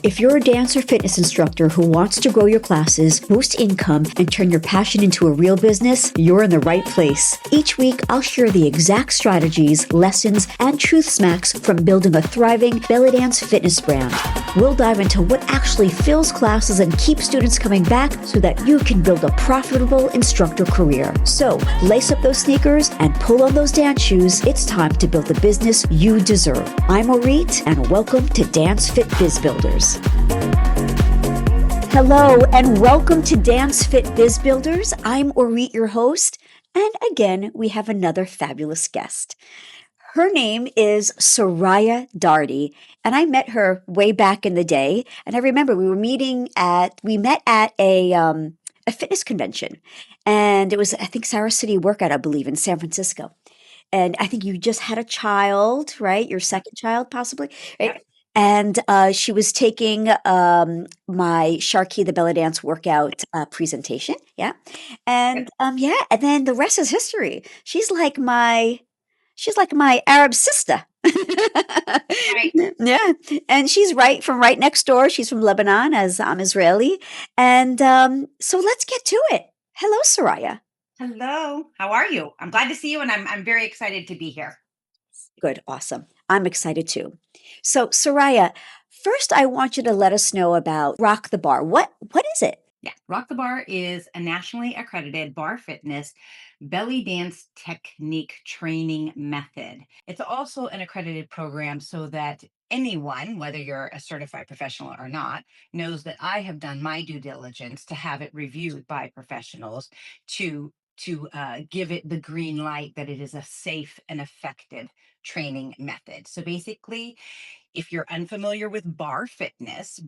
If you're a dance or fitness instructor who wants to grow your classes, boost income, and turn your passion into a real business, you're in the right place. Each week, I'll share the exact strategies, lessons, and truth smacks from building a thriving belly dance fitness brand. We'll dive into what actually fills classes and keeps students coming back so that you can build a profitable instructor career. So, lace up those sneakers and pull on those dance shoes. It's time to build the business you deserve. I'm Orit, and welcome to Dance Fit Biz Builders. Hello, and welcome to Dance Fit Biz Builders. I'm Orit, your host, and again, we have another fabulous guest. Her name is Soraya Darty, and I met her way back in the day. And I remember we met at a fitness convention, and it was, I think, Sarah City Workout, I believe, in San Francisco. And I think you just had a child, right? Your second child, possibly, right? And she was taking my Sharky the Belly Dance workout presentation, yeah, and yeah, and then the rest is history. She's like my Arab sister. Right. Yeah, and she's right next door. She's from Lebanon, as I'm Israeli, and so let's get to it. Hello, Soraya. Hello. How are you? I'm glad to see you, and I'm very excited to be here. Good, awesome. I'm excited too. So, Soraya, first I want you to let us know about Rock the Bar. What is it? Yeah, Rock the Bar is a nationally accredited bar fitness belly dance technique training method. It's also an accredited program so that anyone, whether you're a certified professional or not, knows that I have done my due diligence to have it reviewed by professionals to give it the green light that it is a safe and effective training method. So basically, if you're unfamiliar with bar fitness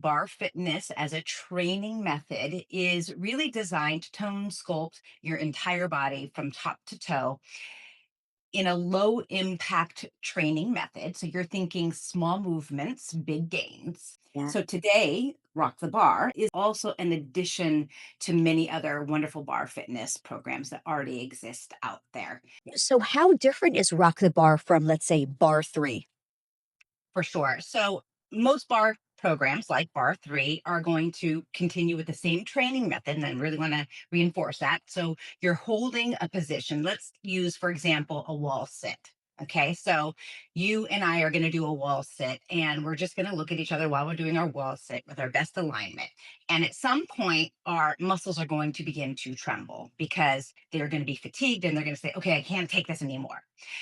as a training method is really designed to tone sculpt your entire body from top to toe in a low impact training method. So you're thinking small movements, big gains. Yeah. So today, Rock the Bar is also an addition to many other wonderful bar fitness programs that already exist out there. So, how different is Rock the Bar from, let's say, Bar 3? For sure. So most bar programs like Bar 3 are going to continue with the same training method. And I really want to reinforce that. So you're holding a position. Let's use, for example, a wall sit. Okay, so you and I are going to do a wall sit, and we're just going to look at each other while we're doing our wall sit with our best alignment. And at some point, our muscles are going to begin to tremble because they're going to be fatigued and they're going to say, okay, I can't take this anymore.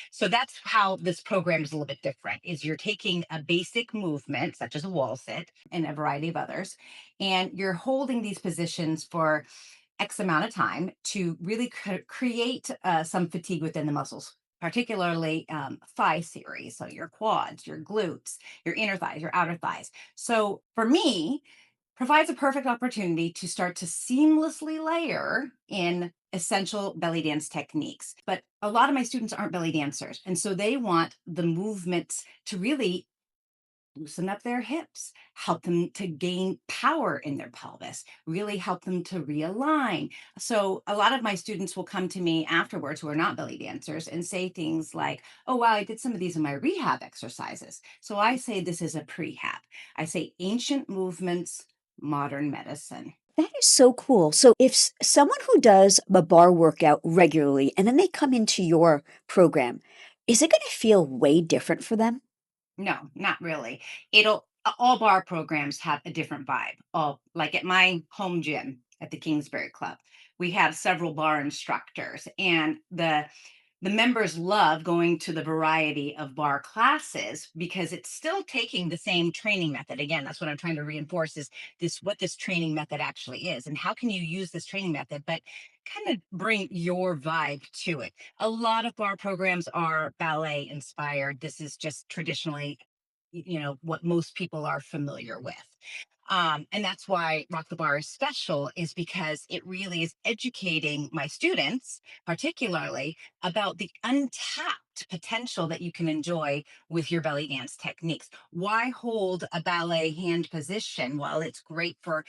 So that's how this program is a little bit different is you're taking a basic movement such as a wall sit and a variety of others, and you're holding these positions for X amount of time to really create some fatigue within the muscles, particularly thigh series. So your quads, your glutes, your inner thighs, your outer thighs. So for me, provides a perfect opportunity to start to seamlessly layer in essential belly dance techniques. But a lot of my students aren't belly dancers. And so they want the movements to really loosen up their hips, help them to gain power in their pelvis, really help them to realign. So a lot of my students will come to me afterwards who are not belly dancers and say things like, oh, wow, I did some of these in my rehab exercises. So I say this is a prehab. I say ancient movements, modern medicine. That is so cool. So, if someone who does a bar workout regularly and then they come into your program, is it going to feel way different for them? No, not really. All bar programs have a different vibe. All like at my home gym at the Kingsbury Club, we have several bar instructors, and the members love going to the variety of bar classes because it's still taking the same training method. Again, that's what I'm trying to reinforce is this what this training method actually is and how can you use this training method, but kind of bring your vibe to it. A lot of bar programs are ballet inspired. This is just traditionally, what most people are familiar with. And that's why Rock the Bar is special, is because it really is educating my students, particularly about the untapped potential that you can enjoy with your belly dance techniques. Why hold a ballet hand position while it's great for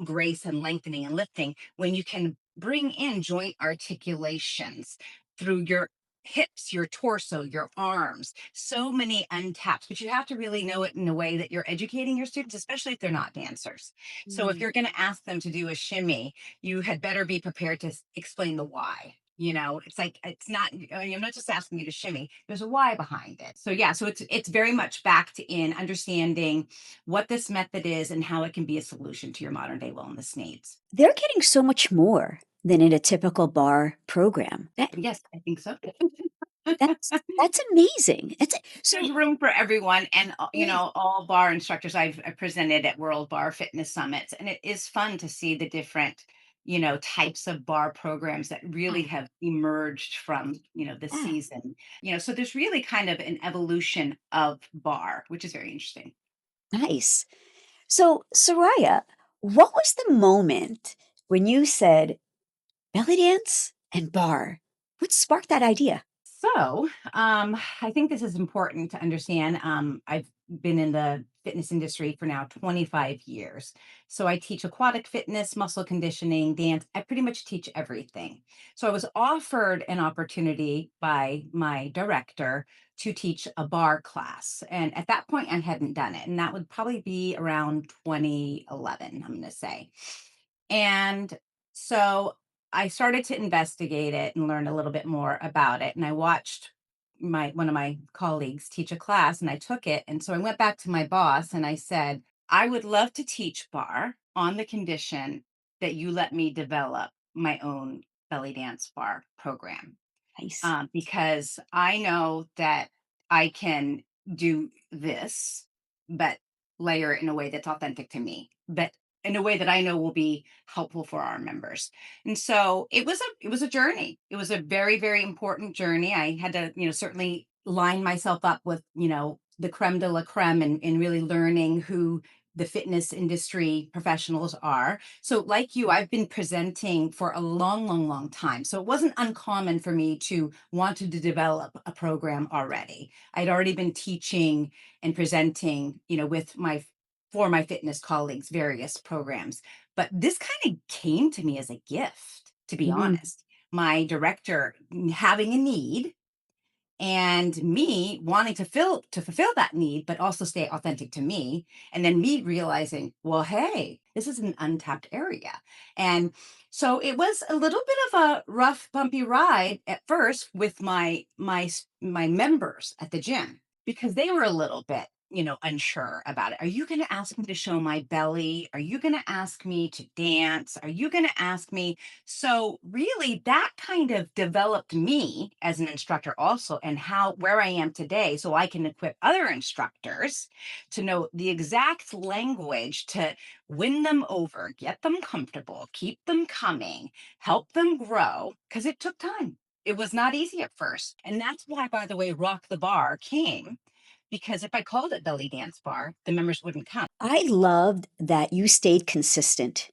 grace and lengthening and lifting when you can bring in joint articulations through your hips, your torso, your arms, so many untapped, but you have to really know it in a way that you're educating your students, especially if they're not dancers. So if Mm. you're going to ask them to do a shimmy, you had better be prepared to explain the why. It's like it's not. I mean, I'm not just asking you to shimmy. There's a why behind it. So yeah, so it's very much backed in understanding what this method is and how it can be a solution to your modern day wellness needs. They're getting so much more than in a typical bar program. Yes, I think so. That's amazing. It's There's so room for everyone, and yeah. all bar instructors. I've presented at World Bar Fitness Summits, and it is fun to see the different types of bar programs that really Yeah, have emerged from the yeah, season. So there's really kind of an evolution of bar, which is very interesting. nice. So, Soraya, what was the moment when you said belly dance and bar? What sparked that idea? I think this is important to understand. I've been in the fitness industry for now 25 years. So I teach aquatic fitness, muscle conditioning, dance. I pretty much teach everything. So I was offered an opportunity by my director to teach a bar class. And at that point, I hadn't done it. And that would probably be around 2011, I'm going to say. And so I started to investigate it and learn a little bit more about it. And I watched my one of my colleagues teach a class and I took it. And so I went back to my boss and I said, I would love to teach bar on the condition that you let me develop my own belly dance bar program, Nice. because I know that I can do this, but layer it in a way that's authentic to me, but in a way that I know will be helpful for our members. And so it was a journey. It was a very, very important journey. I had to, certainly line myself up with, the creme de la creme, and really learning who the fitness industry professionals are. So, like you, I've been presenting for a long, long, long time. So, it wasn't uncommon for me to want to develop a program already. I'd already been teaching and presenting, with for my fitness colleagues, various programs. But this kind of came to me as a gift, to be Mm, honest. My director having a need and me wanting to fulfill that need but also stay authentic to me, and then me realizing, well, hey, this is an untapped area. And so it was a little bit of a rough bumpy ride at first with my members at the gym, because they were a little bit unsure about it. Are you going to ask me to show my belly? Are you going to ask me to dance? Are you going to ask me? So really that kind of developed me as an instructor also, and how where I am today, so I can equip other instructors to know the exact language to win them over, get them comfortable, keep them coming, help them grow, because it took time. It was not easy at first. And that's why, by the way, Rock the Bar came, because if I called it belly dance bar, the members wouldn't come. I loved that you stayed consistent.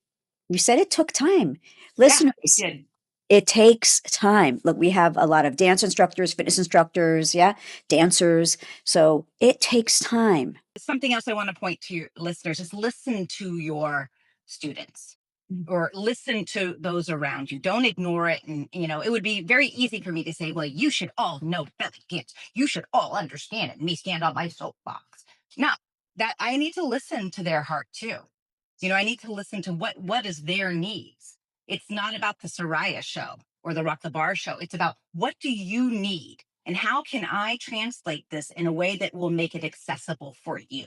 You said it took time. Yeah, it Listeners, did. it takes time. Look, we have a lot of dance instructors, fitness instructors, yeah, dancers. So it takes time. Something else I want to point to your listeners is listen to your students, Mm. or listen to those around you. Don't ignore it. And, it would be very easy for me to say, well, you should all know belly dance. You should all understand it. And me stand on my soapbox. No, that I need to listen to their heart too. I need to listen to what is their needs. It's not about the Soraya show or the Rock the Bar show. It's about, what do you need? And how can I translate this in a way that will make it accessible for you?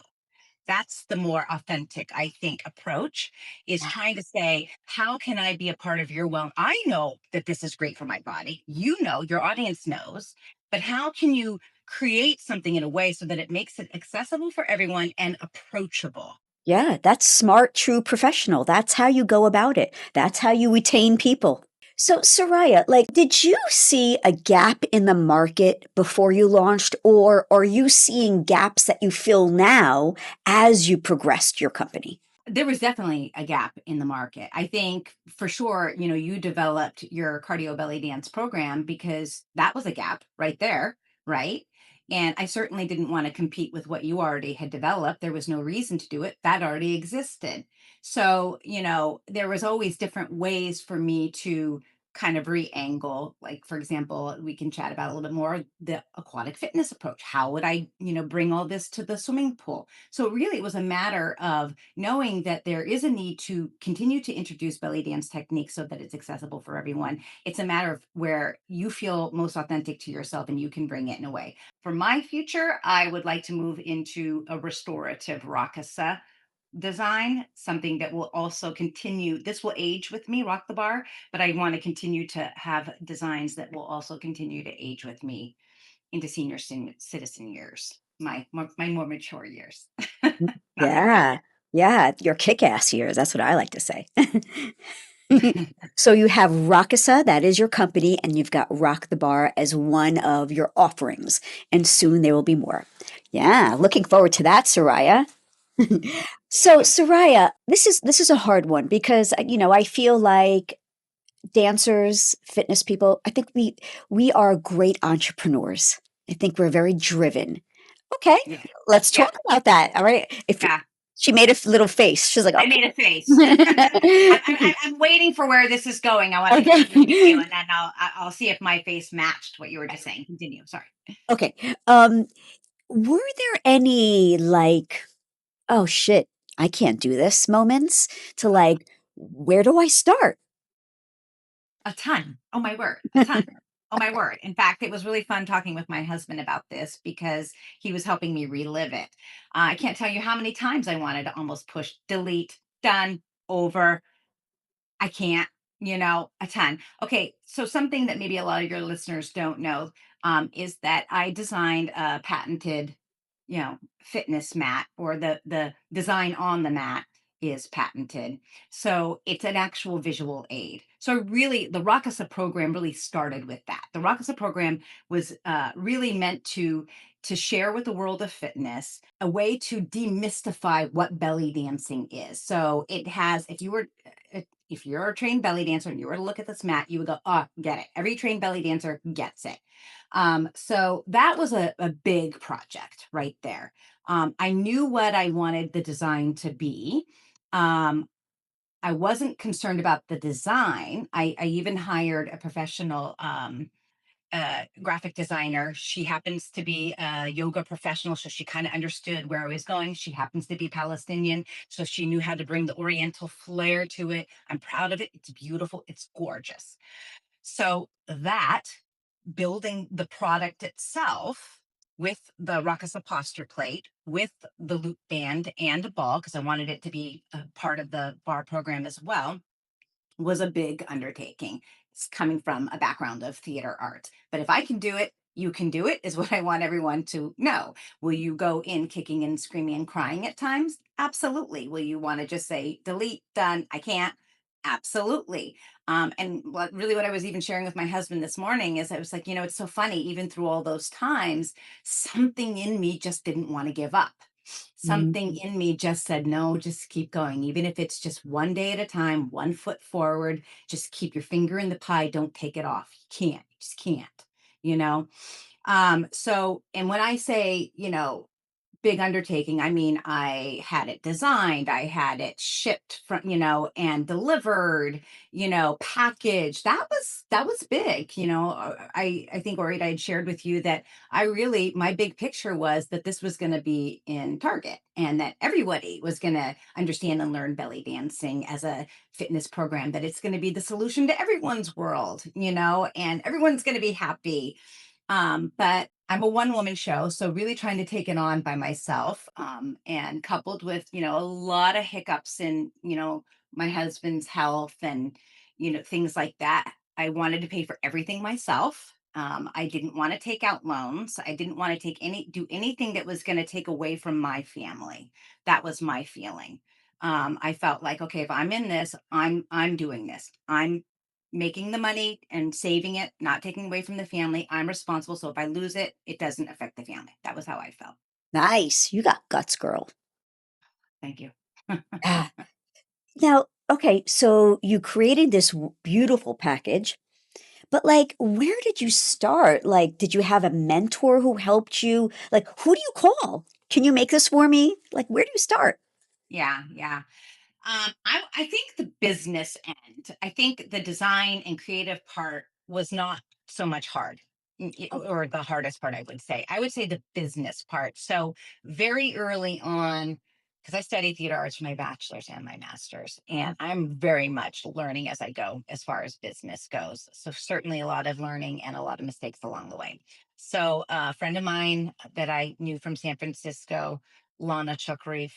That's the more authentic, I think, approach, is Yeah. trying to say, how can I be a part of your well? I know that this is great for my body. Your audience knows, but how can you create something in a way so that it makes it accessible for everyone and approachable? Yeah, that's smart, true professional. That's how you go about it. That's how you retain people. So, Soraya, like, did you see a gap in the market before you launched, or are you seeing gaps that you fill now as you progressed your company? There was definitely a gap in the market. I think for sure, you developed your cardio belly dance program because that was a gap right there, right? And I certainly didn't want to compete with what you already had developed. There was no reason to do it. That already existed. So, there was always different ways for me to kind of re-angle, like for example, we can chat about a little bit more the aquatic fitness approach. How would I, bring all this to the swimming pool? So really it was a matter of knowing that there is a need to continue to introduce belly dance techniques so that it's accessible for everyone. It's a matter of where you feel most authentic to yourself and you can bring it in a way. For my future, I would like to move into a restorative rakasa design, something that will also continue. This will age with me, rock the bar, but I want to continue to have designs that will also continue to age with me into senior citizen years, my more mature years, not my Yeah. Yeah, your kick-ass years, that's what I like to say. So you have Rockasa, that is your company, and you've got Rock the Bar as one of your offerings, and soon there will be more. Yeah, looking forward to that, Soraya. So, Soraya, this is a hard one because I feel like dancers, fitness people, I think we are great entrepreneurs. I think we're very driven. Okay, Yeah. let's Yep. talk about that. All right. If Yeah. she made a little face, she's like, I okay. made a face. I'm waiting for where this is going. I want to hear from you, Okay. and then I'll see if my face matched what you were just saying. Continue. Sorry. Okay. Were there any like, oh shit, I can't do this moments to like, where do I start? A ton. Oh my word. A ton. Oh my word. In fact, it was really fun talking with my husband about this because he was helping me relive it. I can't tell you how many times I wanted to almost push delete, done, over. I can't, a ton. Okay, so something that maybe a lot of your listeners don't know is that I designed a patented, fitness mat, or the design on the mat is patented. So it's an actual visual aid. So really, the Rakasa program really started with that. The Rakasa program was really meant to share with the world of fitness a way to demystify what belly dancing is. So it has, if you're a trained belly dancer and you were to look at this mat, you would go, oh, get it. Every trained belly dancer gets it. So that was a big project right there. I knew what I wanted the design to be. Um, I wasn't concerned about the design. I even hired a professional graphic designer. She happens to be a yoga professional, so she kind of understood where I was going. She happens to be Palestinian, so she knew how to bring the Oriental flair to it. I'm proud of it. It's beautiful. It's gorgeous. So that building the product itself with the Rakasa posture plate, with the loop band and a ball, because I wanted it to be a part of the bar program as well, was a big undertaking. It's coming from a background of theater art. But if I can do it, you can do it, is what I want everyone to know. Will you go in kicking and screaming and crying at times? Absolutely. Will you want to just say, delete, done, I can't? Absolutely. And what I was even sharing with my husband this morning is I was like, it's so funny, even through all those times, something in me just didn't want to give up. Something Mhm. in me just said, no, just keep going. Even if it's just one day at a time, one foot forward, just keep your finger in the pie. Don't take it off. You can't, you just can't, you know? So, and when I say, big undertaking, I mean, I had it designed, I had it shipped from, and delivered, packaged. That was big. I think Ori, I had shared with you that my big picture was that this was going to be in Target and that everybody was going to understand and learn belly dancing as a fitness program, that it's going to be the solution to everyone's world, and everyone's going to be happy. But I'm a one woman show, so really trying to take it on by myself. And coupled with, a lot of hiccups in, my husband's health and, things like that. I wanted to pay for everything myself. I didn't want to take out loans. I didn't want to do anything that was going to take away from my family. That was my feeling. I felt like, okay, if I'm in this, I'm doing this. I'm making the money and saving it, not taking away from the family. I'm responsible. So if I lose it, it doesn't affect the family. That was how I felt. Nice. You got guts, girl. Thank you. Ah. Now, okay, so you created this beautiful package, but like, where did you start? Like, did you have a mentor who helped you? Like, who do you call? Can you make this for me? Like, where do you start? Yeah, yeah. I think the business end, I think the design and creative part was not so much hard, or the hardest part, I would say. I would say the business part. So, very early on, because I studied theater arts for my bachelor's and my master's, and I'm very much learning as I go as far as business goes. So, certainly a lot of learning and a lot of mistakes along the way. So, a friend of mine that I knew from San Francisco, Lana Chukrif,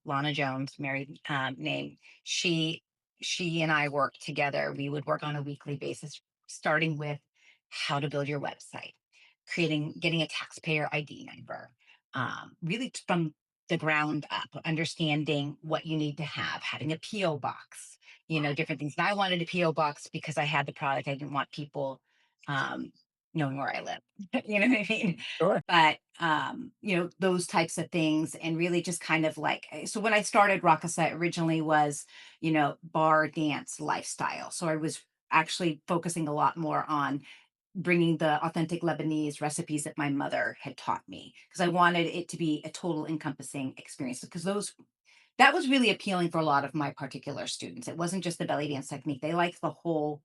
Lana Jones, married name. She she and I worked together. We would work on a weekly basis, starting with how to build your website, getting a taxpayer ID number, really from the ground up, understanding what you need to have, having a PO box, different things. And I wanted a PO box because I had the product. I didn't want people um, knowing where I live. You know what I mean? Sure. But those types of things, and really just kind of like, so when I started Rakasa originally was, bar dance lifestyle. So I was actually focusing a lot more on bringing the authentic Lebanese recipes that my mother had taught me, because I wanted it to be a total encompassing experience, because those that was really appealing for a lot of my particular students. It wasn't just the belly dance technique. They liked the whole,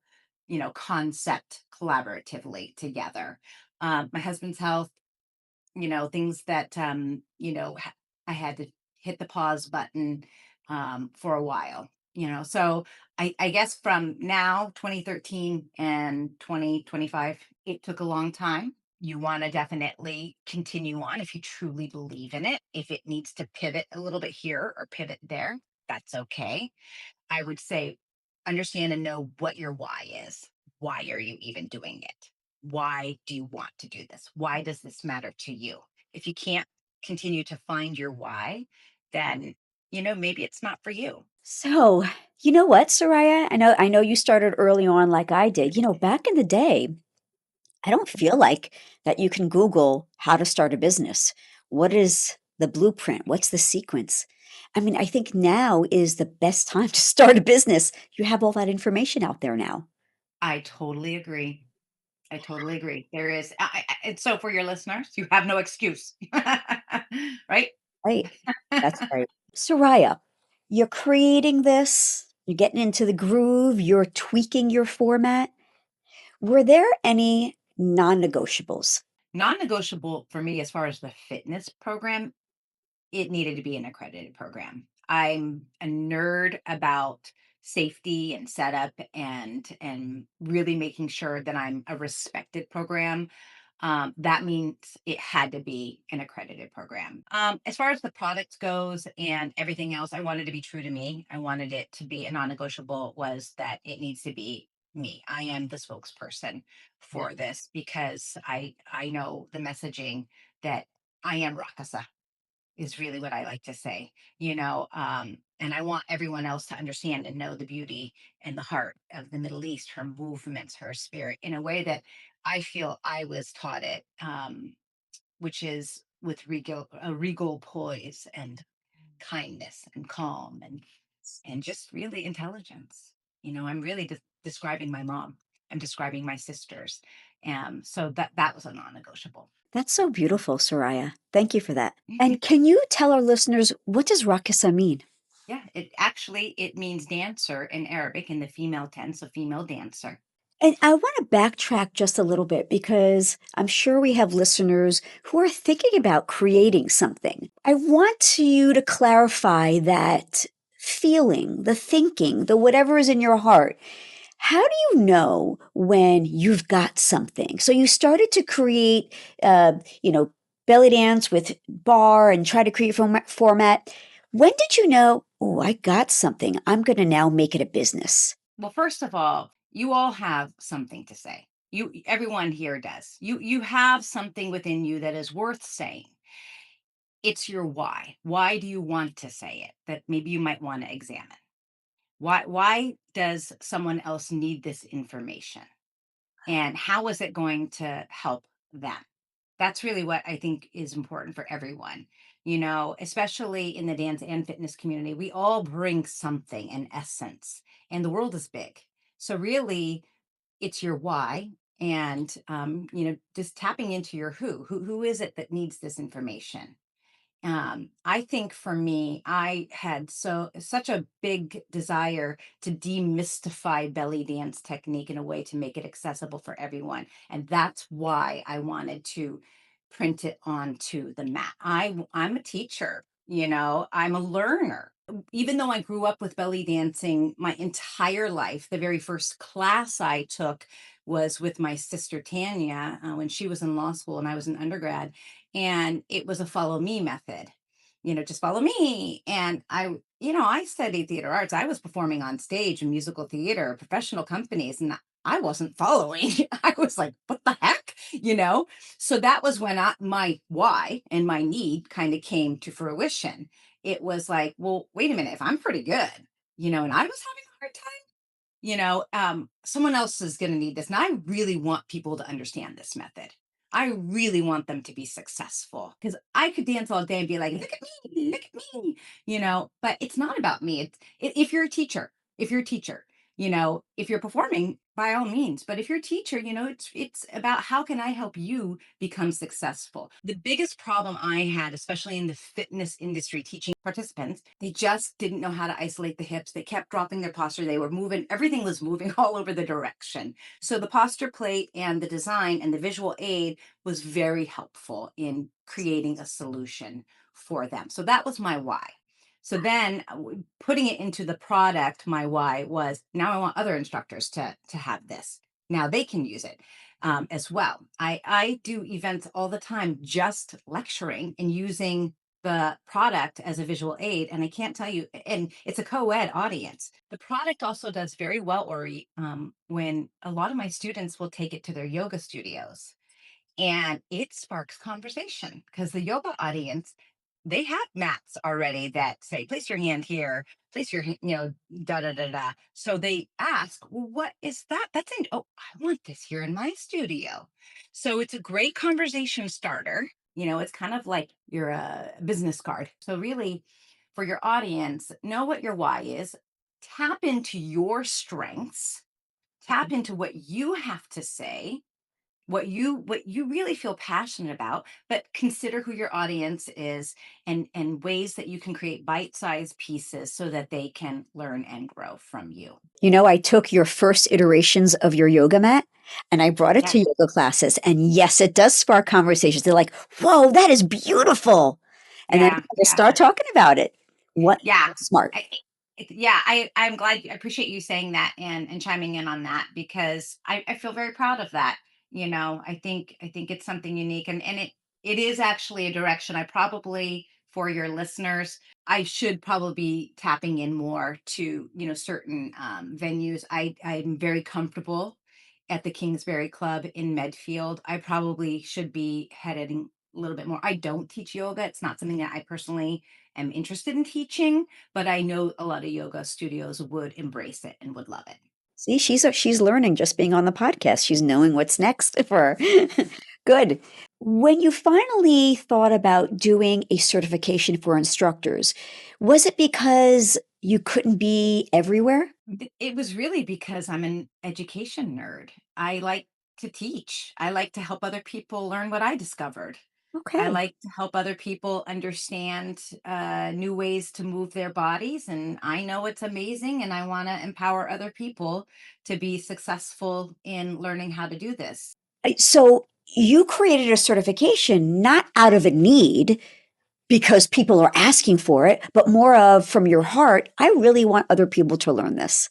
concept collaboratively together. My husband's health, things that, I had to hit the pause button for a while, So I guess from now, 2013 and 2025, it took a long time. You want to definitely continue on if you truly believe in it. If it needs to pivot a little bit here or pivot there, that's okay. I would say understand and know what your why is. Why are you even doing it? Why do you want to do this? Why does this matter to you? If you can't continue to find your why, then maybe it's not for you. So, you know what, Soraya? I know you started early on like I did. Back in the day, I don't feel like that you can Google how to start a business. What is the blueprint? What's the sequence? I mean, I think now is the best time to start a business. You have all that information out there now. I totally agree. I totally agree. There is, and so for your listeners, you have no excuse, right? Right. That's right. Soraya, you're creating this, you're getting into the groove, you're tweaking your format. Were there any non negotiables? Non-negotiable for me as far as the fitness program, it needed to be an accredited program. I'm a nerd about safety and setup, and really making sure that I'm a respected program. That means it had to be an accredited program. As far as the product goes and everything else, I wanted to be true to me. I wanted it to be a non-negotiable, was that it needs to be me. I am the spokesperson for this, because I know the messaging that I am Rakasa is really what I like to say, and I want everyone else to understand and know the beauty and the heart of the Middle East, her movements, her spirit, in a way that I feel I was taught it, which is with regal poise and kindness and calm and just really intelligence. I'm really describing my mom. I'm describing my sisters. So that was a non-negotiable. That's so beautiful, Soraya. Thank you for that. Mhm. And can you tell our listeners what does rakasa mean? Yeah, it means dancer in Arabic, in the female tense, a female dancer. And I want to backtrack just a little bit because I'm sure we have listeners who are thinking about creating something. I want you to clarify that feeling, the thinking, the whatever is in your heart. How do you know when you've got something? So you started to create, uh, you know, belly dance with bar and try to create format. When did you know, oh, I got something. I'm going to now make it a business? Well, first of all, you all have something to say. Everyone here does. You have something within you that is worth saying. It's your why. Why do you want to say it? That maybe you might want to examine. Why does someone else need this information? And how is it going to help them? That's really what I think is important for everyone. Especially in the dance and fitness community, we all bring something in essence, and the world is big. So, really, it's your why. And just tapping into your who is it that needs this information, I think for me, I had such a big desire to demystify belly dance technique in a way to make it accessible for everyone, and that's why I wanted to print it onto the mat. I'm a teacher, I'm a learner. Even though I grew up with belly dancing my entire life, the very first class I took was with my sister Tanya when she was in law school and I was an undergrad, and it was a follow me method. Just follow me. And I studied theater arts. I was performing on stage in musical theater, professional companies, and I wasn't following. I was like, what the heck? So that was when my why and my need kind of came to fruition. It was like, well, wait a minute, if I'm pretty good, and I was having a hard time, someone else is going to need this. And I really want people to understand this method. I really want them to be successful because I could dance all day and be like, look at me, but it's not about me. If you're a teacher, if you're a teacher, if you're performing, by all means. But if you're a teacher, it's about how can I help you become successful. The biggest problem I had, especially in the fitness industry, teaching participants, they just didn't know how to isolate the hips. They kept dropping their posture. They were moving, everything was moving all over the direction. So the posture plate and the design and the visual aid was very helpful in creating a solution for them. So that was my why. So then putting it into the product, my why was now I want other instructors to have this. Now they can use it as well. I do events all the time, just lecturing and using the product as a visual aid. And I can't tell you, and it's a co-ed audience. The product also does very well, Ori, when a lot of my students will take it to their yoga studios and it sparks conversation because the yoga audience, they have mats already that say place your hand here, place your da da da da. So they ask, well, what is that? That's in, oh, I want this here in my studio. So it's a great conversation starter. It's kind of like your business card. So really, for your audience, know what your why is, tap into your strengths, tap into what you have to say, what you really feel passionate about, but consider who your audience is, and ways that you can create bite-sized pieces so that they can learn and grow from you. I took your first iterations of your yoga mat and I brought it Yeah, to yoga classes. And yes, it does spark conversations. They're like, whoa, that is beautiful. And then yeah, they yeah, start talking about it. What yeah. smart. Yeah, I'm glad. I appreciate you saying that and chiming in on that because I feel very proud of that. I think it's something unique, and it is actually a direction I probably, for your listeners, I should probably be tapping in more to certain venues. I'm very comfortable at the Kingsbury Club in Medfield. I probably should be heading a little bit more. I don't teach yoga. It's not something that I personally am interested in teaching, but I know a lot of yoga studios would embrace it and would love it. See, she's learning just being on the podcast. She's knowing what's next for her. Good. When you finally thought about doing a certification for instructors, was it because you couldn't be everywhere? It was really because I'm an education nerd. I like to teach. I like to help other people learn what I discovered. I Okay. like to help other people understand new ways to move their bodies. And I know it's amazing. And I want to empower other people to be successful in learning how to do this. So you created a certification not out of a need because people are asking for it, but more of from your heart, I really want other people to learn this.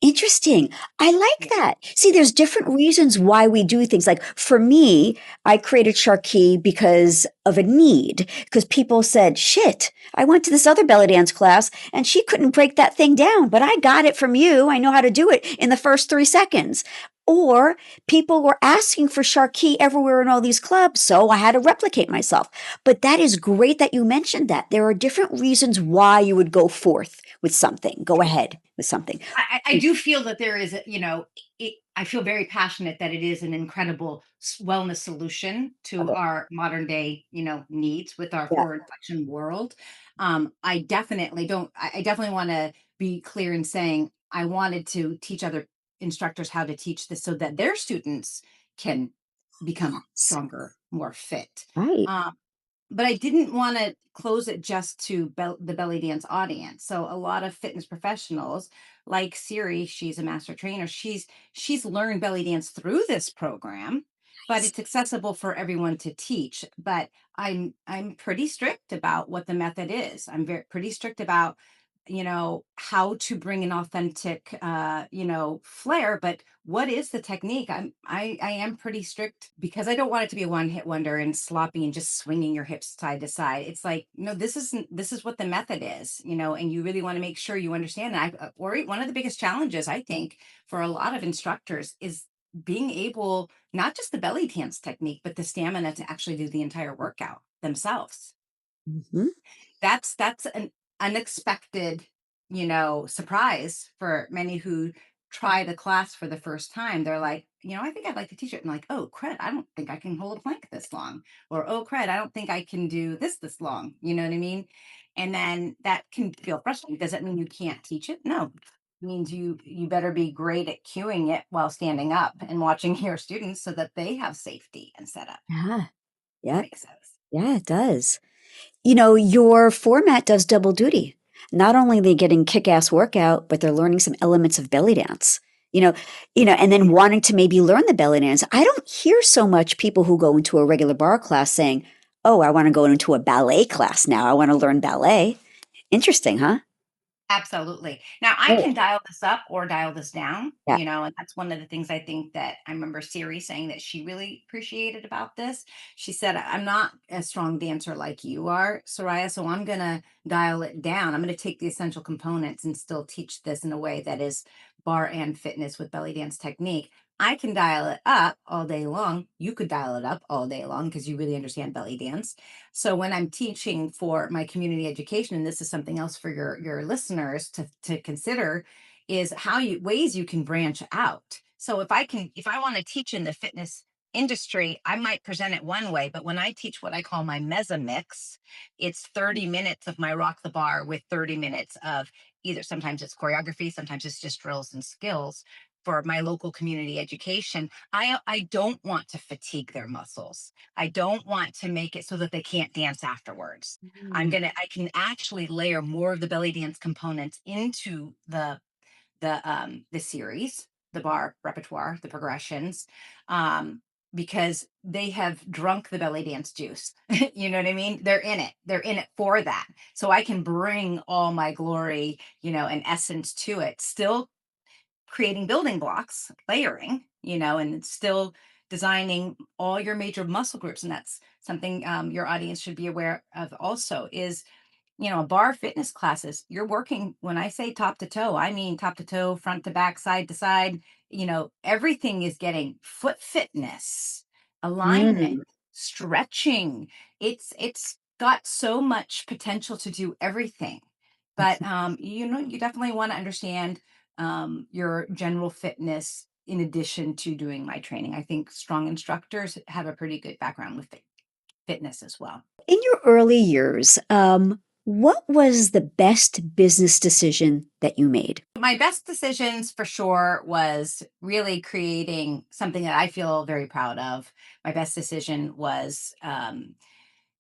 Interesting. I like Yeah. that. See, there's different reasons why we do things. Like for me, I created Sharky because of a need, because people said, shit, I went to this other belly dance class and she couldn't break that thing down, but I got it from you. I know how to do it in the first 3 seconds. Or people were asking for Sharky everywhere in all these clubs, so I had to replicate myself. But that is great that you mentioned that. There are different reasons why you would go forth with something, go ahead with something. I do feel that there is, I feel very passionate that it is an incredible wellness solution to Love it. our modern day, needs with our Yeah. forward inflection world. I definitely don't, I definitely want to be clear in saying I wanted to teach other instructors how to teach this so that their students can become Yes. stronger, more fit. Right. Um, but I didn't want to close it just to the belly dance audience. So a lot of fitness professionals, like Siri, she's a master trainer. She's learned belly dance through this program, but Nice. it's accessible for everyone to teach. But I'm pretty strict about what the method is. I'm very pretty strict about how to bring an authentic flair, but what is the technique? I am pretty strict because I don't want it to be a one hit wonder and sloppy and just swinging your hips side to side. It's like, no, this is what the method is, and you really want to make sure you understand that. One of the biggest challenges I think for a lot of instructors is being able, not just the belly dance technique, but the stamina to actually do the entire workout themselves. Mhm. That's an unexpected, surprise for many who try the class for the first time. They're like, I think I'd like to teach it. And like, oh crud, I don't think I can hold a plank this long. Or oh crud, I don't think I can do this long. You know what I mean? And then that can feel frustrating. Does that mean you can't teach it? No. It means you better be great at cueing it while standing up and watching your students so that they have safety and setup. Yeah. That Yep. makes sense. Yeah, it does. Your format does double duty. Not only are they getting kick-ass workout, but they're learning some elements of belly dance. You know and then wanting to maybe learn the belly dance. I don't hear so much people who go into a regular bar class saying, "Oh, I wanna go into a ballet class now. I wanna learn ballet." Interesting, huh? Absolutely. Now I Oh, can dial this up or dial this down, yeah. and that's one of the things I think that I remember Siri saying that she really appreciated about this. She said, I'm not a strong dancer like you are, Soraya, so I'm going to dial it down. I'm going to take the essential components and still teach this in a way that is bar and fitness with belly dance technique. I can dial it up all day long. You could dial it up all day long because you really understand belly dance. So when I'm teaching for my community education, and this is something else for your listeners to consider, is how you ways you can branch out. So if I want to teach in the fitness industry, I might present it one way, but when I teach what I call my meza mix, it's 30 minutes of my rock the bar with 30 minutes of either sometimes it's choreography, sometimes it's just drills and skills for my local community education. I don't want to fatigue their muscles. I don't want to make it so that they can't dance afterwards. Mm. I can actually layer more of the belly dance components into the series, the bar repertoire, the progressions, um, because they have drunk the belly dance juice. You know what I mean? They're in it. They're in it for that. So I can bring all my glory, and essence to it. Still creating building blocks, layering, and it's still designing all your major muscle groups. And that's something your audience should be aware of also is, bar fitness classes, you're working, when I say top to toe, I mean top to toe, front to back, side to side, everything is getting foot fitness, alignment, Mm. stretching. It's got so much potential to do everything. But Mhm. you definitely want to understand your general fitness in addition to doing my training. I think strong instructors have a pretty good background with fitness as well. In your early years, what was the best business decision that you made? My best decisions for sure was really creating something that I feel very proud of. My best decision was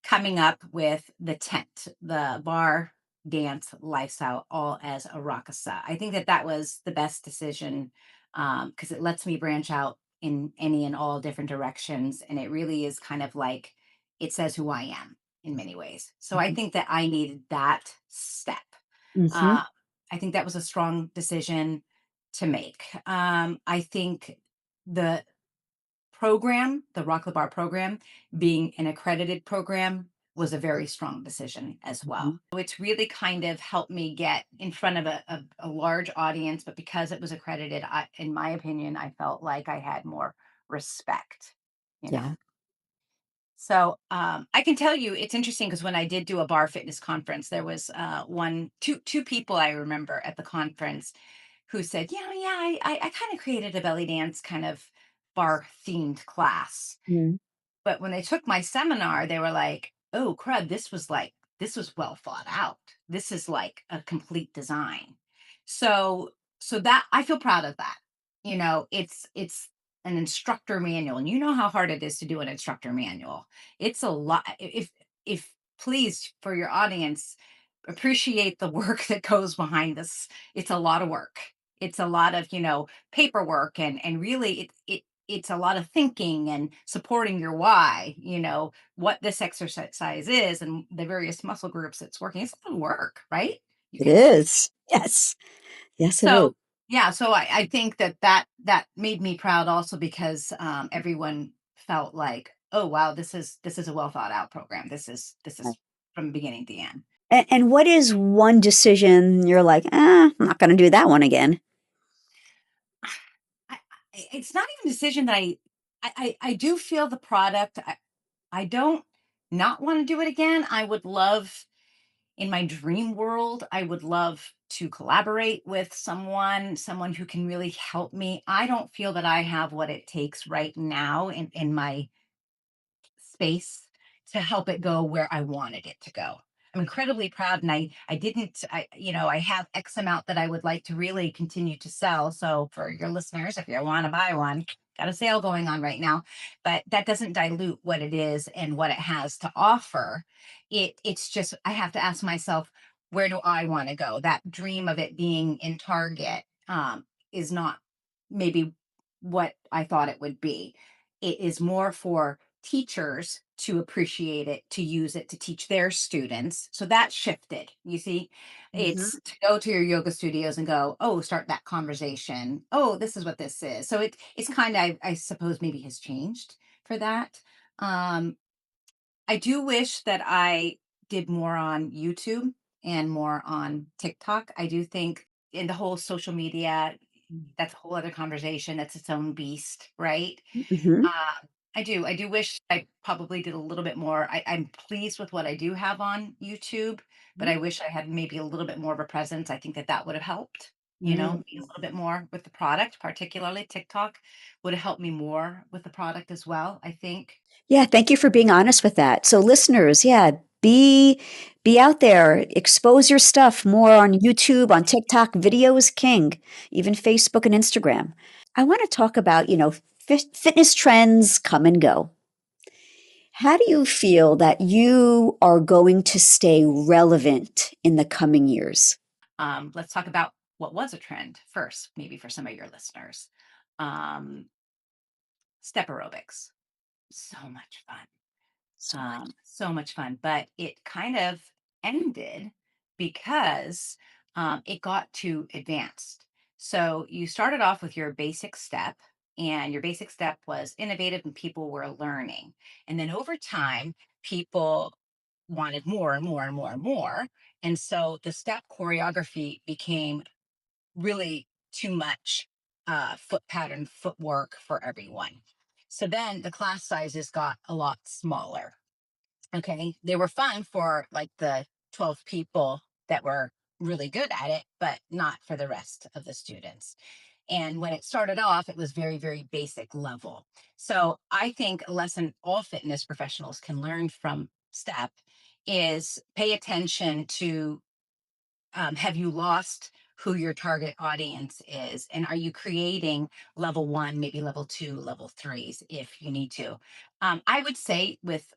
coming up with the tent, the bar dance lifestyle, all as a Rakasa. I think that that was the best decision because it lets me branch out in any and all different directions. And it really is kind of like it says who I am in many ways. So I Mhm. think that I needed that step. Mhm. Uh, I think that was a strong decision to make. I think the the Rock the Bar program, being an accredited program, was a very strong decision as well. Mhm. So it's really kind of helped me get in front of a large audience, but because it was accredited, in my opinion, I felt like I had more respect, you know. Yeah. So I can tell you, it's interesting because when I did do a bar fitness conference, there was two people I remember at the conference who said, yeah, I kind of created a belly dance kind of bar themed class. Mm. But when they took my seminar, they were like, "Oh, crud, this was well thought out. This is like a complete design." So that I feel proud of that. It's an instructor manual, and you know how hard it is to do an instructor manual. It's a lot. If if please, for your audience, appreciate the work that goes behind this. It's a lot of work. It's a lot of, paperwork, and really it's a lot of thinking and supporting your why, what this exercise is and the various muscle groups it's working. It's a lot of work, right? You It can see. is. Yes. Yes, it is. So yeah, so I think that made me proud also because everyone felt like, oh wow, this is a well thought out program. This is from beginning to end. And what is one decision you're like, I'm not going to do that one again? It's not even a decision that I do feel the product. I don't not want to do it again. I would love in my dream world, I would love to collaborate with someone who can really help me. I don't feel that I have what it takes right now in my space to help it go where I wanted it to go. I'm incredibly proud, and I didn't I have X amount that I would like to really continue to sell. So for your listeners, if you want to buy one, got a sale going on right now, but that doesn't dilute what it is and what it has to offer. It's just I have to ask myself, where do I want to go? That dream of it being in Target is not maybe what I thought it would be. It is more for teachers to appreciate it, to use it to teach their students. So that shifted. You see, Mhm. it's to go to your yoga studios and go, oh, start that conversation. Oh, this is what this is. So it's kind of, I suppose, maybe has changed for that. Um, I do wish that I did more on YouTube and more on TikTok. I do think in the whole social media, that's a whole other conversation. That's its own beast, right? Mhm. I do wish I probably did a little bit more. I'm pleased with what I do have on YouTube, but I wish I had maybe a little bit more of a presence. I think that would have helped, Mm. be a little bit more with the product, particularly TikTok would have helped me more with the product as well, I think. Yeah, thank you for being honest with that. So listeners, yeah, be out there, expose your stuff more on YouTube, on TikTok. Video is king, even Facebook and Instagram. I want to talk about, fitness trends come and go. How do you feel that you are going to stay relevant in the coming years? Let's talk about what was a trend first, maybe for some of your listeners. Um, Step aerobics, so much fun. So much. So much fun, but it kind of ended because it got too advanced. So you started off with your basic step, and your basic step was innovative and people were learning. And then over time, people wanted more and more and more and more. And so the step choreography became really too much foot pattern, footwork for everyone. So then the class sizes got a lot smaller. Okay. They were fun for like the 12 people that were really good at it, but not for the rest of the students. And when it started off, it was very, very basic level. So I think a lesson all fitness professionals can learn from STEP is pay attention to, have you lost who your target audience is? And are you creating level one, maybe level two, level threes if you need to? I would say with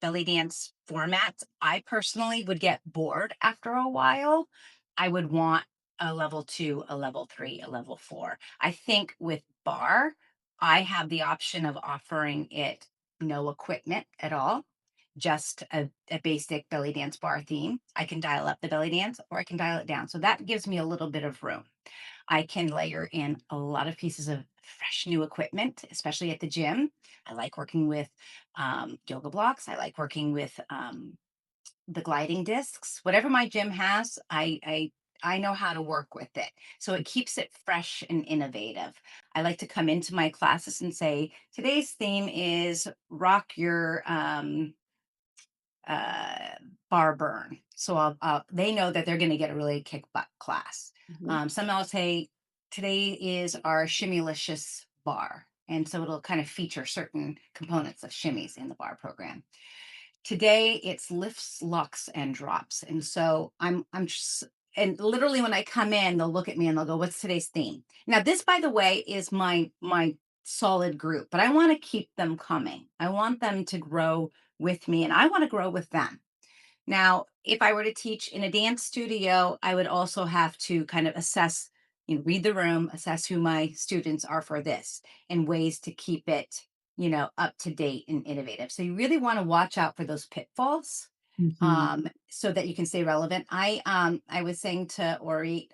belly dance formats, I personally would get bored after a while. I would want a level two, a level three, a level four. I think with bar, I have the option of offering it no equipment at all, just a basic belly dance bar theme. I can dial up the belly dance or I can dial it down. So that gives me a little bit of room. I can layer in a lot of pieces of fresh new equipment, especially at the gym. I like working with yoga blocks. I like working with the gliding discs. Whatever my gym has, I know how to work with it. So it keeps it fresh and innovative. I like to come into my classes and say, today's theme is rock your uh, bar burn. So they know that they're going to get a really kick butt class. Mhm. Some I'll say today is our shimmylicious bar. And so it'll kind of feature certain components of shimmies in the bar program. Today it's lifts, locks, and drops. And so I'm just, and literally when I come in, they'll look at me and they'll go, "What's today's theme?" Now, this, by the way, is my solid group, but I want to keep them coming. I want them to grow with me, and I want to grow with them. Now, if I were to teach in a dance studio, I would also have to kind of assess, read the room, assess who my students are for this, and ways to keep it, up to date and innovative. So you really want to watch out for those pitfalls, Mhm. so that you can stay relevant. I was saying to Ori,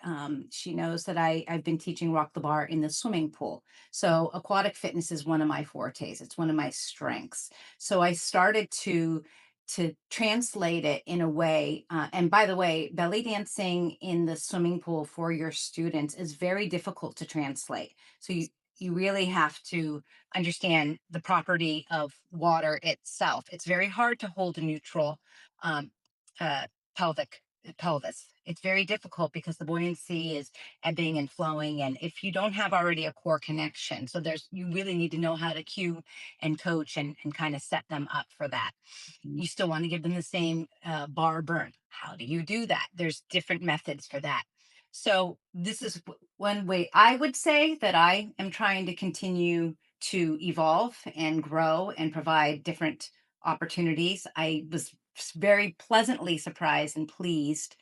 she knows that I've been teaching Rock the Bar in the swimming pool. So aquatic fitness is one of my fortes. It's one of my strengths. So I started to translate it in a way. And by the way, belly dancing in the swimming pool for your students is very difficult to translate. So you really have to understand the property of water itself. It's very hard to hold a neutral um, uh, pelvis. It's very difficult because the buoyancy is ebbing and flowing, and if you don't have already a core connection, so there's you really need to know how to cue and coach and kind of set them up for that. Mhm. You still want to give them the same bar burn. How do you do that? There's different methods for that. So this is one way I would say that I am trying to continue to evolve and grow and provide different opportunities. I was very pleasantly surprised and pleased.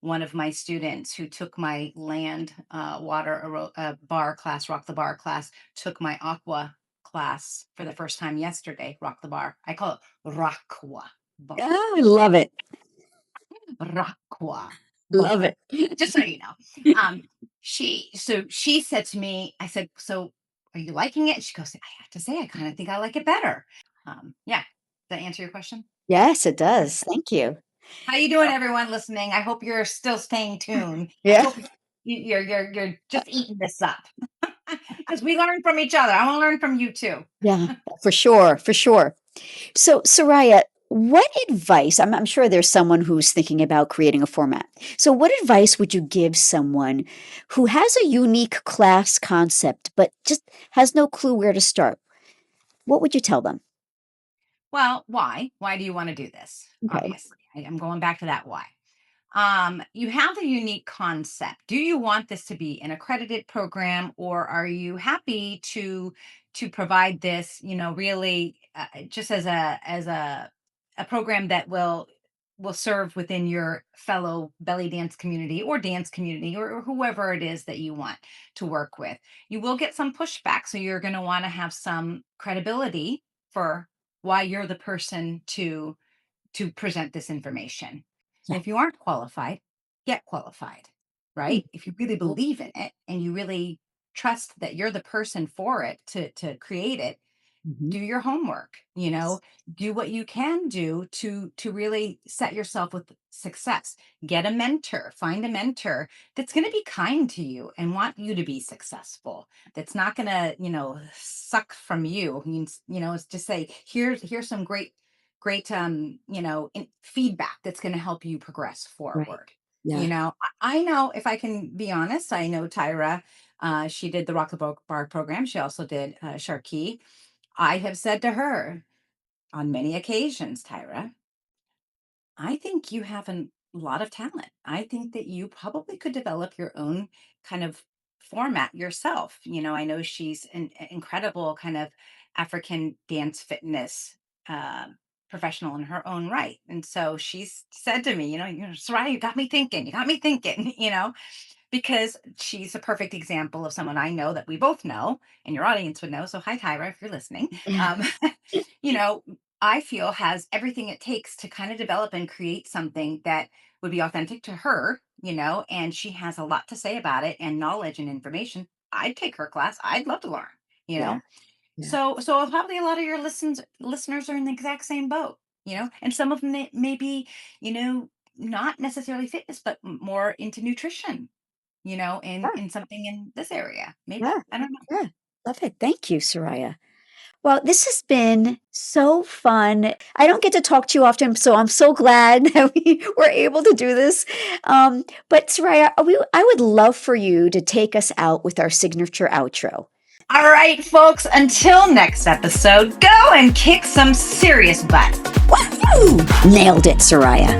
One of my students who took my land bar class, rock the bar class, took my aqua class for the first time yesterday. Rock the bar. I call it Rakwa bar. Ah, I love it. Rakwa Love bar. it. Just so you know. Um, she said to me, I said, "So are you liking it?" She goes, "I have to say, I kind of think I like it better." Yeah. Does that answer your question? Yes, it does. Thank you. How you doing, everyone listening? I hope you're still staying tuned. I Yeah. hope you're just eating this up because we learn from each other. I want to learn from you too. Yeah, for sure, for sure. So, Soraya, what advice? I'm sure there's someone who's thinking about creating a format. So, what advice would you give someone who has a unique class concept but just has no clue where to start? What would you tell them? Well, why? Why do you want to do this? Okay. Obviously, I'm going back to that why. You have a unique concept. Do you want this to be an accredited program, or are you happy to provide this, really just as a program that will serve within your fellow belly dance community, or whoever it is that you want to work with? You will get some pushback, so you're going to want to have some credibility for why you're the person to present this information. Yeah. If you aren't qualified, get qualified, Mm, right? If you really yeah. believe in it and you really trust that you're the person for it to create it, Mhm. do your homework, Yes. do what you can do to really set yourself with success. Get a mentor, find a mentor that's going to be kind to you and want you to be successful. That's not going to, suck from you. Means, it's just say, here's some great feedback that's going to help you progress Right. forward. Yeah. I know, if I can be honest, I know Tyra. She did the Rock the Bar program. She also did Sharkey. I have said to her on many occasions, Tyra, I think you have a lot of talent. I think that you probably could develop your own kind of format yourself. I know she's an incredible kind of African dance fitness uh, professional in her own right. And so she's said to me, Soraya, you got me thinking, because she's a perfect example of someone I know that we both know and your audience would know. So, hi, Tyra, if you're listening. Yeah. Um, you know, I feel has everything it takes to kind of develop and create something that would be authentic to her, and she has a lot to say about it and knowledge and information. I'd take her class. I'd love to learn, you Yeah. know. Yeah. So probably a lot of your listeners are in the exact same boat, and some of them may be, you know, not necessarily fitness, but more into nutrition, Yeah. in something in this area. Maybe. Yeah. I don't know. Yeah. Love it. Thank you, Soraya. Well, this has been so fun. I don't get to talk to you often, so I'm so glad that we were able to do this. But Soraya, I would love for you to take us out with our signature outro. All right, folks, until next episode, go and kick some serious butt. Woohoo! Nailed it, Soraya.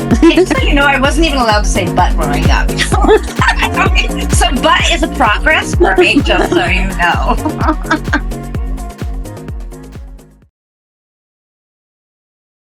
So I wasn't even allowed to say butt growing up. So butt is a progress for me, just so you know.